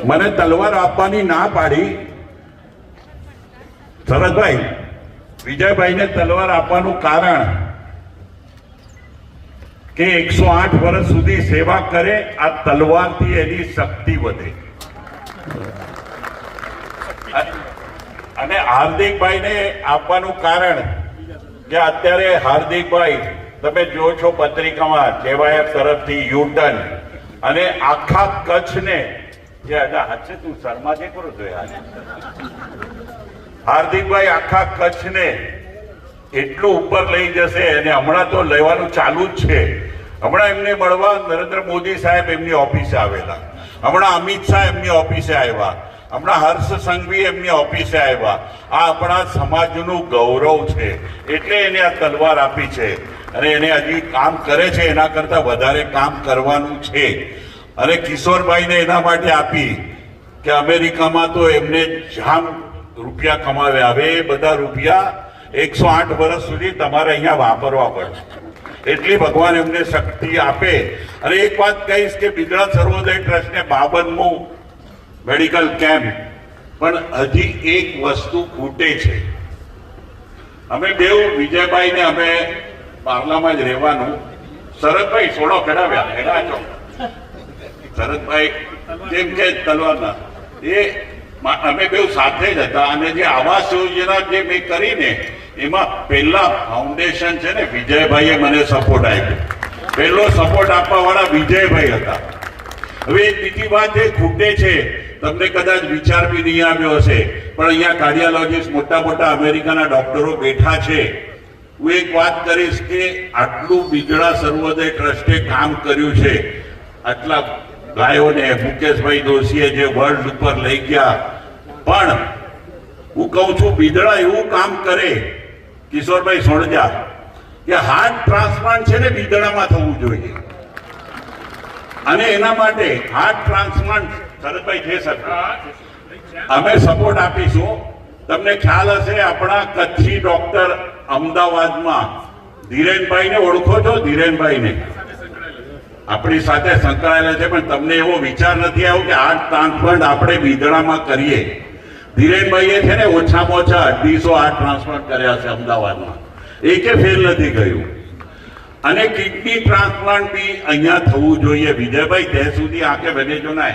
મને તલવાર આપવાની ના પાડી શરદભાઈ, વિજયભાઈને તલવાર આપવાનું કારણ કે 108 વર્ષ સુધી સેવા કરે, આ તલવારથી એની શક્તિ વધે. અને હાર્દિકભાઈને આપવાનું કારણ કે અત્યારે હાર્દિકભાઈ તમે જો છો પત્રિકામાં જેવાયફ તરફથી યુટર્ન અને આખા કચ્છને જે હાથે તું શર્મા જે કરો છો હાર્દિકભાઈ આખા કચ્છને એટલું ઉપર લઈ જશે અને હમણાં તો લેવાનું ચાલુ જ છે. હમણાં એમને મળવા નરેન્દ્ર મોદી સાહેબ એમની ઓફિસે આવેલા, હમણાં અમિત શાહ એમની ઓફિસે આવ્યા, હમણાં હર્ષ સંઘવી એમની ઓફિસે આવ્યા. આ આપણા સમાજનું ગૌરવ છે એટલે એને આ તલવાર આપી છે અને એને હજી કામ કરે છે, એના કરતા વધારે કામ કરવાનું છે. અને કિશોરભાઈને એના માટે આપી કે અમેરિકામાં તો એમને જામ રૂપિયા કમાવ્યા, હવે એ બધા રૂપિયા 108 વર્ષ સુધી તમારે અહીંયા વાપરવા પડશે. એટલી ભગવાન એમને શક્તિ આપે. અને એક વાત કહીશ કે બિદડા સર્વોદય ટ્રસ્ટને 52મું મેડિકલ કેમ્પ, પણ હજી એક વસ્તુ ખૂટે છે. અમે બેઉ વિજયભાઈને અમે બારલામાં જ રહેવાનું, શરદભાઈ સોડો કઢાવ્યા એના છો શરદભાઈ જેમ કે તલવારના એ અમે બેઉ સાથે જ હતા. અને જે આવાસ યોજના જે મેં કરીને એમાં પહેલા ફાઉન્ડેશન છે ને વિજયભાઈએ મને સપોર્ટ આપ્યો, પહેલો સપોર્ટ આપવા વાળા વિજયભાઈ હતા. હવે એક બીજી વાત એ ખૂટે છે, તમને કદાચ વિચાર બી નહીં આવ્યો હશે, પણ અહીંયા કાર્ડિયોલોજીસ્ટ મોટા મોટા અમેરિકાના ડોક્ટરો બેઠા છે. હું એક વાત કરીશ કે આટલું બિદડા સર્વોદય ટ્રસ્ટે કામ કર્યું છે, આટલા ગાયોને મુકેશભાઈ દોશીએ જે વર્લ્ડ ઉપર લઈ ગયા. પણ હું કહું છું બિદડા એવું કામ કરે, કિશોરભાઈ સોણજા, કે હાર્ટ ટ્રાન્સપ્લાન્ટ છે ને બિદડામાં થવું જોઈએ. અને એના માટે હાર્ટ ટ્રાન્સપ્લાન્ટ શરદભાઈ થઈ શકે, અમે સપોર્ટ આપીશું. તમને ખ્યાલ હશે આપણા કચ્છી ડોક્ટર અમદાવાદમાં ધીરેનભાઈને ઓળખો છો? ધીરેનભાઈને આપણી સાથે સંકળાયેલા છે, પણ તમને એવો વિચાર નથી આવ્યો કે હાર્ટ ટ્રાન્સપ્લાન્ટ આપણે બિદડામાં કરીએ. ધીરેનભાઈએ છે ને ઓછામાં ઓછા 250 હાર્ટ ટ્રાન્સપ્લાન્ટ કર્યા છે અમદાવાદમાં, એકે ફેલ નથી ગયું. અને કિડની ટ્રાન્સપ્લાન્ટ બી અહીંયા થવું જોઈએ. વિજયભાઈ ત્યાં સુધી આંખે બને જો ના